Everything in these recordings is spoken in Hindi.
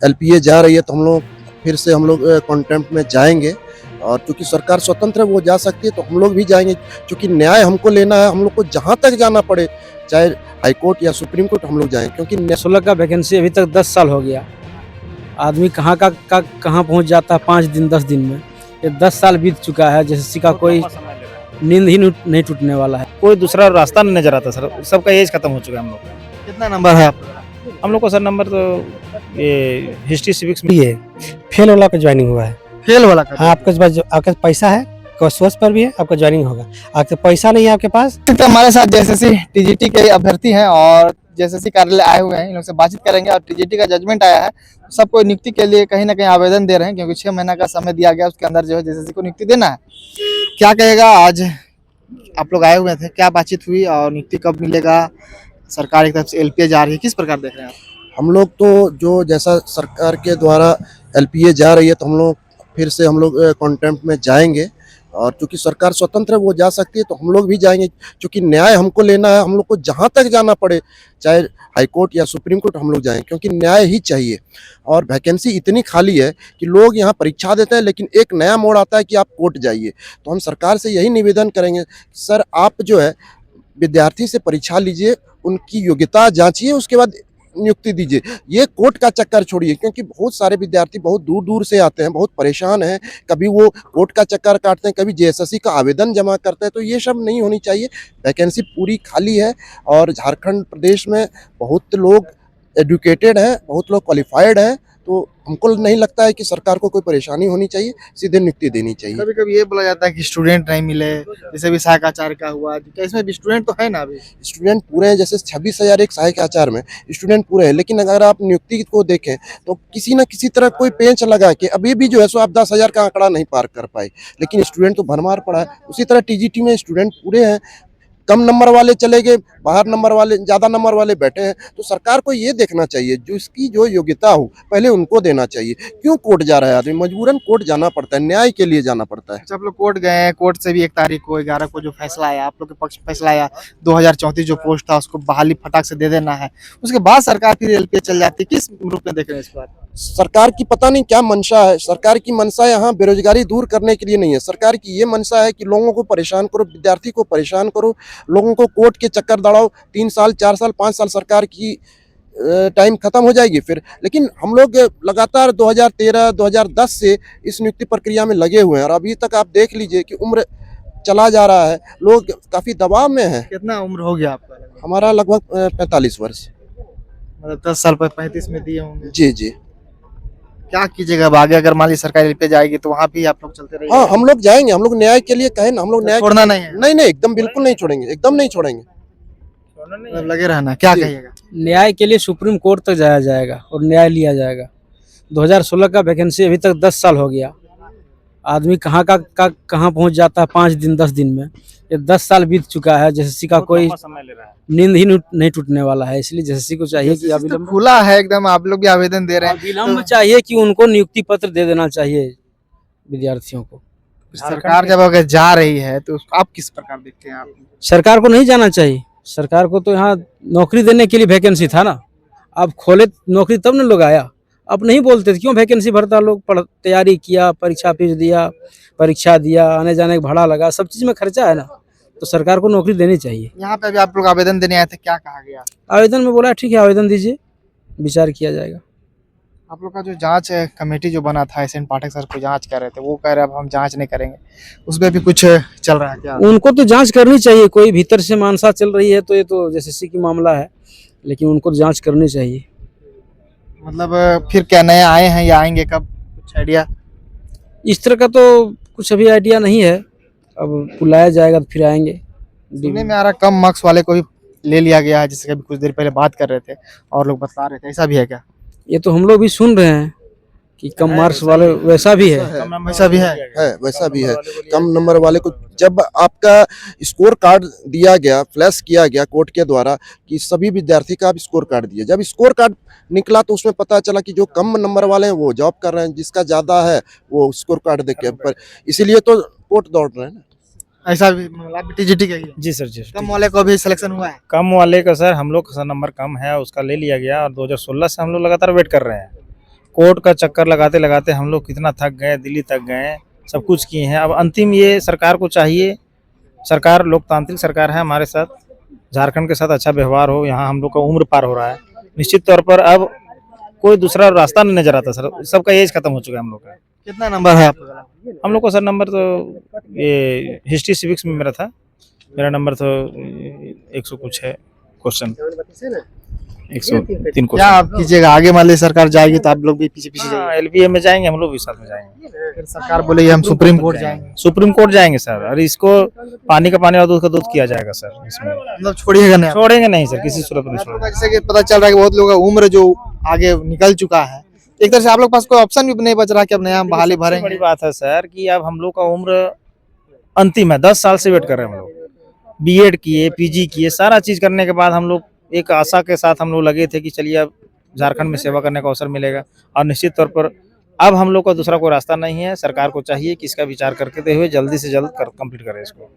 एलपीए जा रही है तो हम लोग कॉन्टेम्प्ट में जाएंगे। और क्योंकि सरकार स्वतंत्र है, वो जा सकती है तो हम लोग भी जाएंगे, क्योंकि न्याय हमको लेना है। हम लोग को जहाँ तक जाना पड़े, चाहे हाई कोर्ट या सुप्रीम कोर्ट, हम लोग जाएंगे, क्योंकि 16 का वैकेंसी अभी तक 10 साल हो गया। आदमी कहाँ का कहाँ पहुँच जाता है 5 दिन 10 दिन में। ये 10 साल बीत चुका है, जैसे का कोई नींद ही नहीं टूटने वाला है। कोई दूसरा रास्ता नहीं नजर आता सर, सबका एज खत्म हो चुका है हम लोग का। कितना नंबर है आपका? हम लोग को सर नंबर तो ये हिस्ट्री सिविक्स में है फेल वाला का ज्वाइनिंग हुआ है। फेल वाला का? हाँ, आपके पास आपका पैसा है, सोर्स पर भी है, आपका ज्वाइनिंग होगा। आपके पैसा नहीं है आपके पास। तो हमारे साथ जेएसएससी टीजीटी के अभ्यर्थी हैं और जेएसएससी कार्यालय आए हुए हैं। इन लोग से बातचीत करेंगे। और टीजीटी का जजमेंट आया है, सबको नियुक्ति के लिए कहीं ना कहीं आवेदन दे रहे हैं, क्योंकि 6 महीना का समय दिया गया, उसके अंदर जो है जेएसएससी को नियुक्ति देना है। क्या कहेगा, आज आप लोग आए हुए थे, क्या बातचीत हुई और नियुक्ति कब मिलेगा? सरकार की तरफ से एलपीए जा रही है, किस प्रकार देख रहे हैं आप? हम लोग तो जो जैसा सरकार के द्वारा एलपीए जा रही है तो हम लोग कॉन्टेम्प्ट में जाएंगे। और क्योंकि सरकार स्वतंत्र है, वो जा सकती है तो हम लोग भी जाएंगे, क्योंकि न्याय हमको लेना है। हम लोग को जहाँ तक जाना पड़े, चाहे हाई कोर्ट या सुप्रीम कोर्ट, हम लोग जाएंगे, क्योंकि न्याय ही चाहिए। और वैकेंसी इतनी खाली है कि लोग यहाँ परीक्षा देते हैं, लेकिन एक नया मोड़ आता है कि आप कोर्ट जाइए। तो हम सरकार से यही निवेदन करेंगे, सर आप जो है विद्यार्थी से परीक्षा लीजिए, उनकी योग्यता जांचिए, उसके बाद नियुक्ति दीजिए। ये कोर्ट का चक्कर छोड़िए, क्योंकि बहुत सारे विद्यार्थी बहुत दूर दूर से आते हैं, बहुत परेशान हैं। कभी वो कोर्ट का चक्कर काटते हैं, कभी जेएसएससी का आवेदन जमा करते हैं। तो ये सब नहीं होनी चाहिए। वैकेंसी पूरी खाली है और झारखंड प्रदेश में बहुत लोग एजुकेटेड हैं, बहुत लोग क्वालिफाइड हैं। तो हमको नहीं लगता है कि सरकार को कोई परेशानी होनी चाहिए, सीधे नियुक्ति देनी चाहिए। कभी कभी ये बोला जाता है कि स्टूडेंट नहीं मिले, जैसे भी सहायक आचार्य का हुआ, क्या इसमें भी स्टूडेंट तो है ना? अभी स्टूडेंट पूरे हैं, जैसे 26,000 एक सहायक आचार्य में स्टूडेंट पूरे हैं। लेकिन अगर आप नियुक्ति को देखें तो किसी न किसी तरह कोई पेंच लगा के अभी भी जो है सो आप 10,000 का आंकड़ा नहीं पार कर पाए, लेकिन स्टूडेंट तो भरमार पड़ा है। उसी तरह टीजीटी में स्टूडेंट पूरे हैं, कम नंबर वाले चले गए, बाहर नंबर वाले, ज़्यादा नंबर वाले बैठे हैं। तो सरकार को ये देखना चाहिए, जो इसकी जो योग्यता हो पहले उनको देना चाहिए। क्यों कोर्ट जा रहा है आदमी? मजबूरन कोर्ट जाना पड़ता है, न्याय के लिए जाना पड़ता है। अच्छा, आप लोग कोर्ट गए हैं, कोर्ट से भी 1 तारीख को 11 को जो फैसला आया, आप लोग के पक्ष में फैसला आया, 2034 जो पोस्ट था उसको बहाली फटाक से दे देना है। उसके बाद सरकार फिर एलपीए चल जाती है। किस रूप में देख रहे हैं इस बार? सरकार की पता नहीं क्या मंशा है। सरकार की मंशा यहाँ बेरोजगारी दूर करने के लिए नहीं है। सरकार की ये मंशा है कि लोगों को परेशान करो, विद्यार्थी को परेशान करो, लोगों को कोर्ट के चक्कर दौड़ाओ। 3 साल 4 साल 5 साल सरकार की टाइम खत्म हो जाएगी फिर। लेकिन हम लोग लगातार 2013-2010 से इस नियुक्ति प्रक्रिया में लगे हुए हैं, और अभी तक आप देख लीजिए कि उम्र चला जा रहा है, लोग काफी दबाव में हैं। कितना उम्र हो गया आपका? हमारा लगभग 45 वर्ष। मतलब 10 साल पर 35 में दिए होंगे। जी जी। क्या कीजिएगा अब आगे, अगर मान लीजिए सरकार एलपीए जाएगी तो वहाँ भी आप लोग चलते रहिए? हाँ, हम लोग जाएंगे। हम लोग न्याय के लिए कहें ना, हम लोग न्याय छोड़ना नहीं है? नहीं नहीं, एकदम बिल्कुल नहीं छोड़ेंगे, एकदम नहीं छोड़ेंगे। मतलब लगे रहना। क्या कहिएगा? न्याय के लिए सुप्रीम कोर्ट तक जाया जाएगा और न्याय लिया जाएगा। 2016 का वैकेंसी अभी तक 10 साल हो गया। आदमी कहाँ का कहाँ पहुँच जाता है 5 दिन 10 दिन में। ये 10 साल बीत चुका है, जैसे का कोई समय ले रहा है। नींद ही नहीं टूटने वाला है। इसलिए जैसे को चाहिए कि तो अविलंब खुला है एकदम, आप लोग भी आवेदन दे रहे हैं। अविलंब चाहिए कि उनको नियुक्ति पत्र दे देना चाहिए विद्यार्थियों को। सरकार जब अगर जा रही है तो आप किस प्रकार देखते हैं? आप सरकार को नहीं जाना चाहिए। सरकार को तो यहाँ नौकरी देने के लिए वैकेंसी था ना। अब खोले नौकरी तब ना लोग आया। अब नहीं बोलते थे क्यों वैकेंसी भरता? लोग तैयारी किया, परीक्षा फीस दिया, परीक्षा दिया, आने जाने का भाड़ा लगा, सब चीज़ में खर्चा है ना। तो सरकार को नौकरी देनी चाहिए। यहाँ पे भी आप लोग आवेदन देने आए थे, क्या कहा गया? आवेदन में बोला ठीक है आवेदन दीजिए, विचार किया जाएगा। आप लोग का जो जांच कमेटी जो बना था, एसएन पाठक सर को जांच कर रहे थे, वो कह रहे अब हम जांच नहीं करेंगे, उसमें भी कुछ चल रहा है क्या? उनको तो जांच करनी चाहिए। कोई भीतर से मानसा चल रही है तो ये तो जेएसएससी की मामला है, लेकिन उनको जांच करनी चाहिए। मतलब फिर क्या नए आए हैं या आएंगे कब, कुछ आइडिया? इस तरह का तो कुछ अभी आइडिया नहीं है। अब बुलाया जाएगा तो फिर आएंगे। सुनने में आ रहा कम मार्क्स वाले को भी ले लिया गया है, जिससे अभी कुछ देर पहले बात कर रहे थे और लोग बता रहे थे, ऐसा भी है क्या? ये तो हम लोग भी सुन रहे हैं कि कम मार्क्स वाले वैसा भी है। ऐसा भी है? वैसा भी है। कम नंबर वाले को जब आपका स्कोर कार्ड दिया गया, फ्लैश किया गया कोर्ट के द्वारा कि सभी विद्यार्थी का आप स्कोर कार्ड दिए, जब स्कोर कार्ड निकला तो उसमें पता चला कि जो कम नंबर वाले हैं वो जॉब कर रहे हैं, जिसका ज्यादा है वो स्कोर कार्ड देख के पर, इसीलिए तो कोर्ट दौड़ रहे हैं ना। ऐसा भी मतलब टीजीटी का ही है? जी सर जी। कम वाले को भी सिलेक्शन हुआ है? कम वाले का सर हम लोग का नंबर कम है, उसका ले लिया गया और 2016 से हम लोग लगातार वेट कर रहे हैं। कोर्ट का चक्कर लगाते लगाते हम लोग कितना थक गए, दिल्ली तक गए, सब कुछ किए हैं। अब अंतिम ये सरकार को चाहिए, सरकार लोकतांत्रिक सरकार है हमारे साथ, झारखंड के साथ अच्छा व्यवहार हो। यहाँ हम लोग का उम्र पार हो रहा है, निश्चित तौर पर अब कोई दूसरा रास्ता नहीं नजर आता सर, सबका एज खत्म हो चुका है हम लोग का। कितना नंबर है आपका? हम लोग का सर नंबर तो ये हिस्ट्री सिविक्स में मेरा था, मेरा नंबर तो 100 कुछ है क्वेश्चन, 103 क्या क्वेश्चन। आप कीजिएगा आगे? मान लीजिए सरकार जाएगी तो आप लोग भी पीछे पीछे जाएंगे? एलबीए में जाएंगे, हम लोग भी साथ में जाएंगे। फिर सरकार बोलेगी हम सुप्रीम कोर्ट जाएंगे, सुप्रीम कोर्ट जाएंगे सर, और इसको पानी का पानी और दूध का दूध किया जाएगा सर। इसमें मतलब छोड़िएगा नहीं आप? छोड़ेंगे नहीं सर, किसी सूरत में नहीं आप लोग का छोड़ेंगे। जैसे कि पता चल रहा है कि बहुत लोगों का उम्र जो आगे निकल चुका है, एक तरह से आप लोग के पास कोई ऑप्शन भी नहीं बच रहा कि अब नया हम बहाली सबसे बड़ी भरेंगे। बात है सर कि अब हम लोग का उम्र अंतिम है, 10 साल से वेट कर रहे हैं हम लोग, बीएड किए, पीजी किए, सारा चीज करने के बाद हम लोग एक आशा के साथ हम लोग लगे थे कि चलिए अब झारखंड में सेवा करने का अवसर मिलेगा। और निश्चित तौर पर अब हम लोग का दूसरा कोई रास्ता नहीं है, सरकार को चाहिए कि इसका विचार करके हुए जल्दी से जल्द कंप्लीट करें इसको।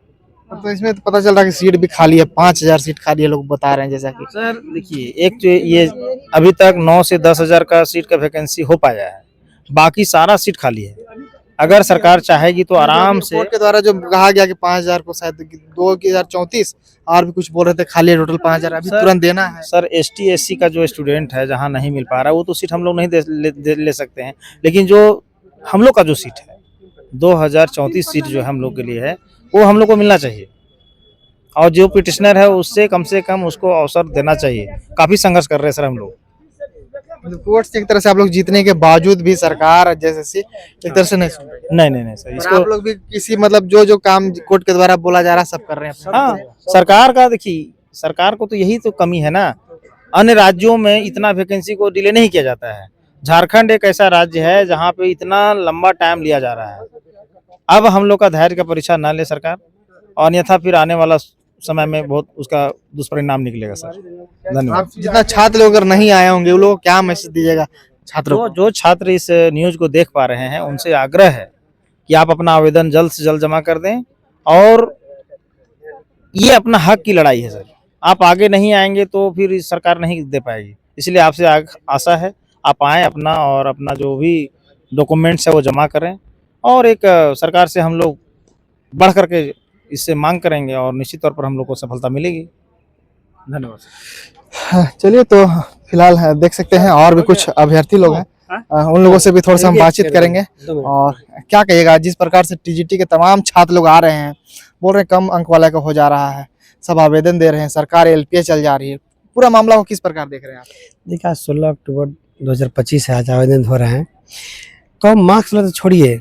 तो इसमें तो पता चल रहा है कि सीट भी खाली है, 5000 सीट खाली है, लोग बता रहे हैं जैसा कि। सर देखिए, एक जो ये अभी तक 9 से 10,000 का सीट का वैकेंसी हो पाया है, बाकी सारा सीट खाली है। अगर सरकार चाहेगी तो आराम से कोर्ट के द्वारा जो कहा गया कि 5000 को शायद 2034 और भी कुछ बोल रहे थे खाली है, टोटल 5000 अभी सर, तुरंत देना है। सर एसटी एससी का जो स्टूडेंट है जहाँ नहीं मिल पा रहा वो तो सीट हम लोग नहीं ले सकते हैं, लेकिन जो हम लोग का जो सीट है 2034 सीट जो हम लोग के लिए है वो हम लोग को मिलना चाहिए, और जो पिटिशनर है उससे कम उसको अवसर देना चाहिए। काफी संघर्ष कर रहे हैं सर हम लोग। मतलब कोर्ट से एक तरह से आप लोग जीतने के बावजूद भी सरकार जैसे एक तरह से नहीं सुन रही। नहीं सर, और इसको आप लोग भी किसी मतलब जो काम कोर्ट के द्वारा बोला जा रहा है सब कर रहे हैं। हाँ, सरकार का देखिए, सरकार को तो यही तो कमी है ना, अन्य राज्यों में इतना वैकेंसी को डिले नहीं किया जाता है। झारखंड एक ऐसा राज्य है जहाँ पे इतना लंबा टाइम लिया जा रहा है। अब हम लोग का धैर्य का परीक्षा ना ले सरकार, और अन्यथा फिर आने वाला समय में बहुत उसका दुष्परिणाम निकलेगा सर। धन्यवाद। आप जितना छात्र लोग अगर नहीं आए होंगे वो लोग क्या मैसेज दीजिएगा छात्रों को? जो छात्र इस न्यूज को देख पा रहे हैं उनसे आग्रह है कि आप अपना आवेदन जल्द से जल्द जमा कर दें, और ये अपना हक की लड़ाई है सर। आप आगे नहीं आएंगे तो फिर सरकार नहीं दे पाएगी, इसलिए आपसे आशा है आप आएँ अपना, और अपना जो भी डॉक्यूमेंट्स है वो जमा करें, और एक सरकार से हम लोग बढ़ करके इससे मांग करेंगे, और निश्चित तौर पर हम लोग को सफलता मिलेगी। धन्यवाद। हाँ, चलिए तो फिलहाल देख सकते हैं और भी कुछ अभ्यर्थी लोग हैं, उन लोगों से भी थोड़ा सा हम बातचीत करेंगे। और क्या कहिएगा, जिस प्रकार से टीजीटी के तमाम छात्र लोग आ रहे हैं, बोल रहे हैं कम अंक वाला का हो जा रहा है, सब आवेदन दे रहे हैं, सरकार एलपीए चल जा रही है, पूरा मामला को किस प्रकार देख रहे हैं आप? देखिए आज 16 अक्टूबर 2025 है, आज आवेदन हो रहे हैं। कम मार्क्स वाला तो छोड़िए,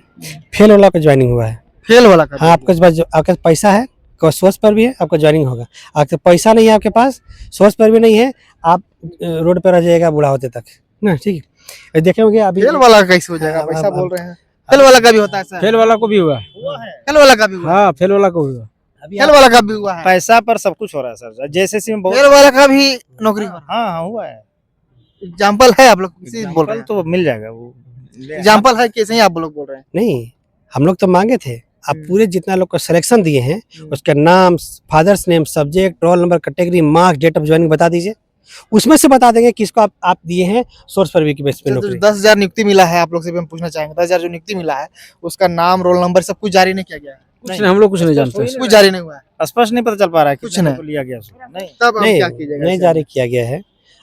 फेल वाला का ज्वाइनिंग हुआ है। फेल वाला का? हाँ, आपके पास आपके पास पैसा है, सोर्स पर भी है, आपका ज्वाइनिंग होगा। आपके पैसा नहीं है, आपके पास सोर्स पर भी नहीं है, आप रोड पर रह जाएगा बूढ़ा होते तक ना। ठीक है, देखे होंगे अभी फेल वाला कैसे हो जाएगा? हाँ, पैसा अब- बोल रहे हैं, फेल वाला का भी होता है सर? फेल वाला को भी हुआ है। फेल वाला का भी हुआ? हाँ, फेल वाला को भी हुआ। फेल वाला का भी हुआ है? पैसा पर सब कुछ हो रहा है सर, जैसे में बहुत। फेल वाला का भी नौकरी हो रहा हाँ हुआ है, है? एग्जाम्पल है आप लोग किसी बोल रहे कल हैं? तो मिल जाएगा वो। एग्जाम्पल है कैसे ही आप लोग बोल रहे हैं? नहीं, हम लोग तो मांगे थे। आप पूरे जितना लोग को सिलेक्शन दिए हैं उसका नाम, father's name, subject, roll number, category, marks, date of joining बता दीजिए, उसमें से बता देंगे किसको आप दिए हैं सोर्स पर भी की बेस पे नौकरी। 10,000 नियुक्ति मिला है, आप लोग से भी हम पूछना चाहेंगे, 10,000 जो नियुक्ति मिला है उसका नाम, रोल नंबर सब कुछ जारी नहीं किया गया है? कुछ नहीं, हम लोग कुछ नहीं जानते। कुछ जारी नहीं हुआ है? स्पष्ट नहीं पता चल पा रहा है कुछ कितने नहीं। को लिया गया उसको। नहीं, तब अब नहीं, क्या कीजिएगा? नहीं जारी किया गया है।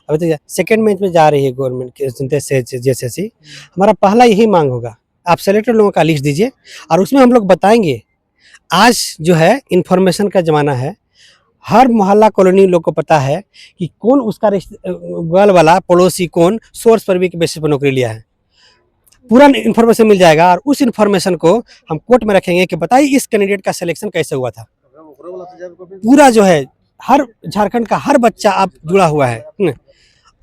अभी तो सेकंड मेंस में जा रही है गवर्नमेंट के चिंता से जैसे हमारा पहला यही मांग होगा, आप सेलेक्टेड लोगों का लिस्ट दीजिए, और उसमें हम लोग बताएंगे। आज जो है इंफॉर्मेशन का ज़माना है, हर मोहल्ला कॉलोनी लोग को पता है कि कौन उसका बगल वाला पड़ोसी कौन सोर्स पर भी के बेसिस पर नौकरी लिया है, पूरा इन्फॉर्मेशन मिल जाएगा। और उस इन्फॉर्मेशन को हम कोर्ट में रखेंगे कि बताइए इस कैंडिडेट का सिलेक्शन कैसे हुआ था। पूरा जो है हर झारखंड का हर बच्चा आप जुड़ा हुआ है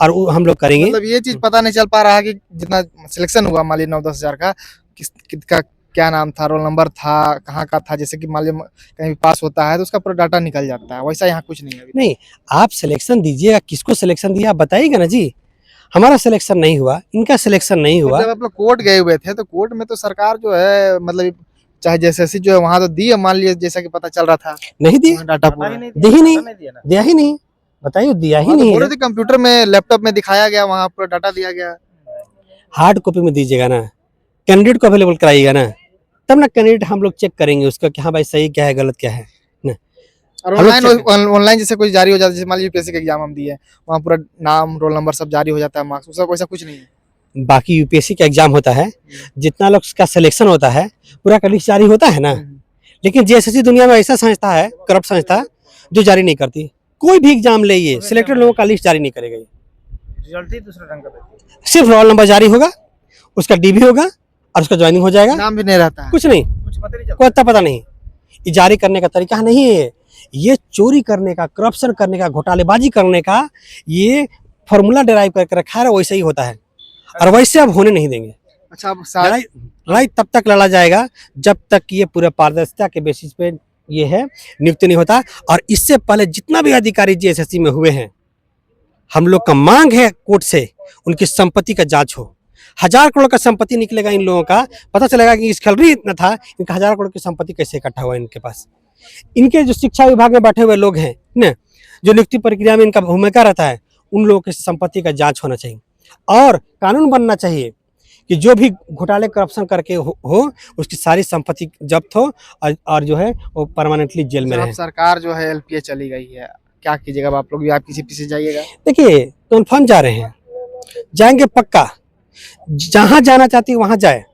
और वो हम लोग करेंगे। मतलब ये चीज पता नहीं चल पा रहा है कि जितना सिलेक्शन हुआ मान लीजिए 9-10 हजार का, किसका क्या नाम था, रोल नंबर था, कहाँ का था, जैसे कि मान लीजिए कहीं भी पास होता है तो उसका पूरा डाटा निकल जाता है, वैसा यहाँ कुछ नहीं है अभी। नहीं, आप सिलेक्शन दीजिएगा, किसको सिलेक्शन दिया आप बताइएगा ना जी। हमारा सिलेक्शन नहीं हुआ, इनका सिलेक्शन नहीं हुआ। जब आप लोग कोर्ट गए हुए थे तो कोर्ट में तो सरकार जो है मतलब चाहे जैसे जो है वहाँ तो दी है, मान लीजिए जैसा कि पता चल रहा था, नहीं दिया, डाटा पता पूरा ही नहीं दी ही नहीं, दिया ना। दिया ही नहीं, बताइए दिया ही वहाँ तो नहीं बोल है। रहे थे कंप्यूटर में, लैपटॉप में दिखाया गया, वहाँ पूरा डाटा दिया गया। हार्ड कॉपी में दीजिएगा ना, कैंडिडेट को अवेलेबल कराइएगा ना, तब ना कैंडिडेट हम लोग चेक करेंगे उसका कि हाँ भाई सही क्या है गलत क्या है ना। और हम लोग ऑनलाइन जैसे कुछ जारी हो जाता है, जैसे मान लीजिए यूपीएससी का एग्जाम हम दिए, वहाँ पूरा नाम रोल नंबर सब जारी हो जाता है, मार्क्स उसका वैसा कुछ नहीं है। बाकी यूपीएससी का एग्जाम होता है, जितना लोग का सिलेक्शन होता है पूरा का लिस्ट जारी होता है ना। लेकिन जेएसएससी दुनिया में ऐसा संस्था है, करप्ट संस्था, जो जारी नहीं करती। कोई भी एग्जाम ले, ये सिलेक्टेड लोगों का लिस्ट जारी नहीं करेगा, रिजल्ट ही दूसरे रंग का देती है। सिर्फ रोल नंबर जारी होगा, उसका डीबी होगा और उसका ज्वाइनिंग हो जाएगा, नाम भी नहीं रहता है। कुछ नहीं, कुछ पता नहीं चलता। कोई पता नहीं। ये जारी करने का तरीका नहीं है, ये चोरी करने का, करप्शन करने का, घोटालेबाजी करने का ये फॉर्मूला डिराइव करके रखा है, वैसे ही होता है और वैसे अब होने नहीं देंगे। अच्छा, अब लड़ाई तब तक लड़ा जाएगा जब तक ये पूरे पारदर्शिता के बेसिस पे ये है नियुक्ति नहीं होता। और इससे पहले जितना भी अधिकारी जेएसएससी में हुए हैं, हम लोग का मांग है कोर्ट से उनकी संपत्ति का जांच हो। 1000 करोड़ का संपत्ति निकलेगा इन लोगों का, पता चलेगा कि इस खलरी इतना था, इनका 1000 करोड़ की संपत्ति कैसे इकट्ठा हुआ इनके पास। इनके जो शिक्षा विभाग में बैठे हुए लोग हैं ना, जो नियुक्ति प्रक्रिया में इनका भूमिका रहता है, उन लोगों की संपत्ति का जांच होना चाहिए और कानून बनना चाहिए कि जो भी घोटाले करप्शन करके हो उसकी सारी संपत्ति जब्त हो और जो है वो परमानेंटली जेल में अब रहे। सरकार जो है एलपीए चली गई है, क्या कीजिएगा? अब आप लोग भी आप किसी पीछे जाइएगा? देखिए कन्फर्म जा रहे हैं, जाएंगे पक्का, जहां जाना चाहती है वहां जाए।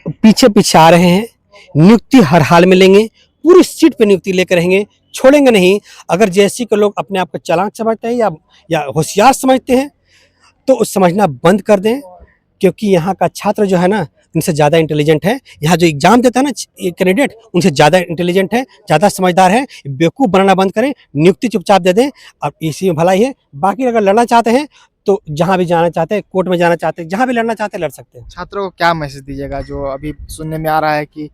पीछे पीछे आ रहे हैं, नियुक्ति हर हाल में लेंगे, पूरी सीट पे नियुक्ति लेकर रहेंगे, छोड़ेंगे नहीं। अगर जेएससी के लोग अपने आप को चालाक समझते हैं या होशियार समझते हैं तो समझना बंद कर दें, क्योंकि यहाँ का छात्र जो है ना उनसे ज़्यादा इंटेलिजेंट है। यहाँ जो एग्जाम देता है ना कैंडिडेट, उनसे ज़्यादा इंटेलिजेंट है, ज़्यादा समझदार है। बेवकूफ़ बनाना बंद करें, नियुक्ति चुपचाप दे दें, अब इसी में भलाई है। बाकी अगर लड़ना चाहते हैं तो जहाँ भी जाना चाहते हैं, कोर्ट में जाना चाहते हैं, जहाँ भी लड़ना चाहते हैं लड़ सकते हैं। छात्रों को क्या मैसेज दीजिएगा? जो अभी सुनने में आ रहा है कि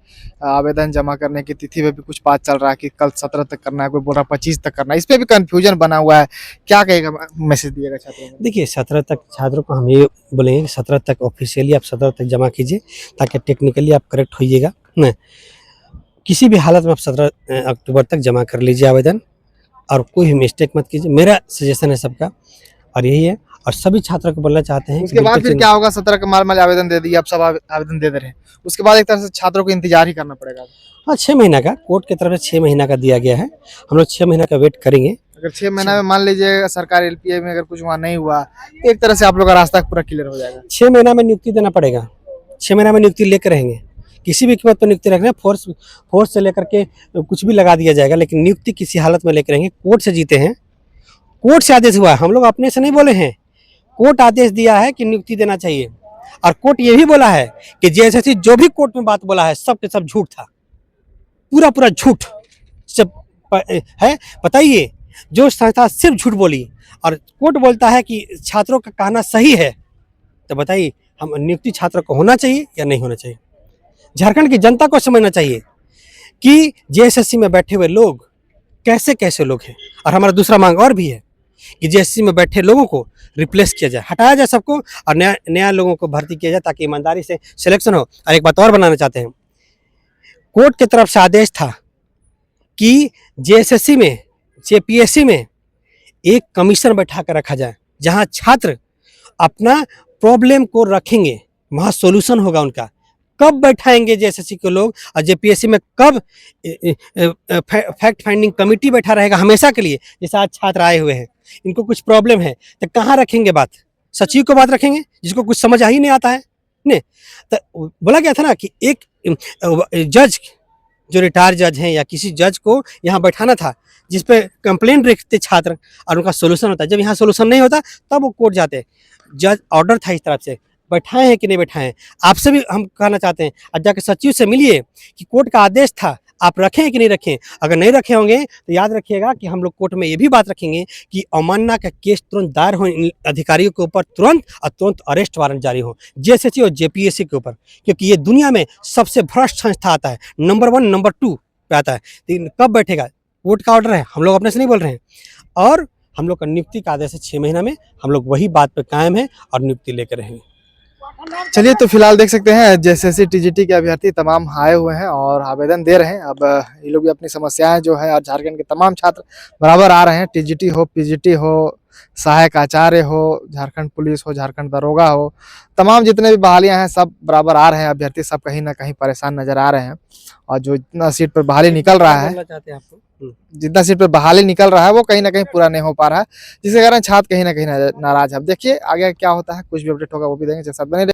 आवेदन जमा करने की तिथि पे भी कुछ बात चल रहा है कि कल 17 तक करना है, कोई बोल रहा 25 तक करना है, इस पे भी कंफ्यूजन बना हुआ है, क्या कहेगा, मैसेज दिएगा छात्रों को? देखिए 17 तक छात्रों को हम ये बोलेंगे कि 17 तक ऑफिशियली आप 17 तक जमा कीजिए, ताकि टेक्निकली आप करेक्ट होइएगा ना। किसी भी हालत में आप 17 अक्टूबर तक जमा कर लीजिए आवेदन, और कोई भी मिस्टेक मत कीजिए, मेरा सजेशन है सबका और यही है। और सभी छात्रों को बोलना चाहते हैं उसके बाद फिर क्या होगा? 17 का माल आवेदन दे दिए, अब सब आवेदन दे रहे हैं, उसके बाद एक तरह से छात्रों को इंतजार ही करना पड़ेगा। हाँ 6 महीना का कोर्ट की तरफ से 6 महीना का दिया गया है, हम लोग 6 महीना का वेट करेंगे। अगर 6 महीना में मान लीजिए सरकार एलपीए में अगर कुछ वहाँ नहीं हुआ, तो एक तरह से आप लोग का रास्ता पूरा क्लियर हो जाएगा। 6 महीना में नियुक्ति देना पड़ेगा, 6 महीना में नियुक्ति लेकर रहेंगे, किसी भी कीमत पर नियुक्ति रखना, फोर्स से लेकर के कुछ भी लगा दिया जाएगा, लेकिन नियुक्ति किसी हालत में लेकर रहेंगे। कोर्ट से जीते हैं, कोर्ट से आदेश हुआ है, हम लोग अपने से नहीं बोले हैं। कोर्ट आदेश दिया है कि नियुक्ति देना चाहिए, और कोर्ट ये भी बोला है कि जेएसएससी जो भी कोर्ट में बात बोला है सब के सब झूठ था, पूरा झूठ सब है। बताइए, जो संस्था सिर्फ झूठ बोली और कोर्ट बोलता है कि छात्रों का कहना सही है, तो बताइए हम नियुक्ति छात्रों को होना चाहिए या नहीं होना चाहिए? झारखंड की जनता को समझना चाहिए कि जेएसएससी में बैठे हुए लोग कैसे कैसे लोग हैं। और हमारा दूसरा मांग और भी है कि जेएसएससी में बैठे लोगों को रिप्लेस किया जाए, हटाया जाए सबको, और नया लोगों को भर्ती किया जाए, ताकि ईमानदारी से सिलेक्शन हो। और एक बात और बनाना चाहते हैं, कोर्ट की तरफ से आदेश था कि जेएसएससी में, जेपीएससी में एक कमीशन बैठा कर रखा जाए, जहां छात्र अपना प्रॉब्लम को रखेंगे, वहां सोल्यूशन होगा उनका। कब बैठाएंगे जेएसएससी के लोग, और जेपीएससी में कब फैक्ट फाइंडिंग कमेटी बैठा रहेगा हमेशा के लिए? जैसे आज छात्र आए हुए हैं, इनको कुछ प्रॉब्लम है, तो कहाँ रखेंगे बात? सचिव को बात रखेंगे, जिसको कुछ समझ ही नहीं आता है नहीं। तो बोला गया था ना कि एक जज, जो रिटायर जज हैं या किसी जज को यहाँ बैठाना था, जिस पे कंप्लेंट रखते छात्र और उनका सोल्यूशन होता है। जब यहाँ सोल्यूशन नहीं होता तब वो कोर्ट जाते। जज ऑर्डर था इस तरफ से, बैठाए हैं कि नहीं बैठाए हैं? आपसे भी हम कहना चाहते हैं, आज जाकर सचिव से मिलिए कि कोर्ट का आदेश था, आप रखें कि नहीं रखें। अगर नहीं रखे होंगे तो याद रखिएगा कि हम लोग कोर्ट में ये भी बात रखेंगे कि अवमानना का केस तुरंत दायर हो, इन अधिकारियों के ऊपर तुरंत अरेस्ट वारंट जारी हो, जेएसएससी और जेपीएससी के ऊपर, क्योंकि ये दुनिया में सबसे भ्रष्ट संस्था आता है, नंबर 1 नंबर 2 पे आता है। तो कब बैठेगा? कोर्ट का ऑर्डर है, हम लोग अपने से नहीं बोल रहे हैं। और हम लोग का नियुक्ति का आदेश है 6 महीना में, हम लोग वही बात पे कायम है और नियुक्ति लेकर रहेंगे। चलिए, तो फिलहाल देख सकते हैं जेएसएससी टीजीटी के अभ्यर्थी तमाम आए हुए हैं और आवेदन दे रहे हैं। अब ये लोग भी अपनी समस्याएं जो है, और झारखंड के तमाम छात्र बराबर आ रहे हैं, टीजीटी हो, पीजीटी हो, सहायक आचार्य हो, झारखंड पुलिस हो, झारखंड दरोगा हो, तमाम जितने भी बहालियां हैं सब बराबर आ रहे हैं। अभ्यर्थी सब कहीं ना कहीं परेशान नजर आ रहे हैं और जो जितना सीट पर बहाली निकल रहा है, बोलना चाहते हैं आपको? जितना सीट पर बहाली निकल रहा है वो कहीं ना कहीं पूरा नहीं हो पा रहा है, जिसके कारण छात्र कहीं ना कहीं नाराज है। अब देखिए आगे क्या होता है, कुछ भी अपडेट होगा वो भी देंगे। जैसा बने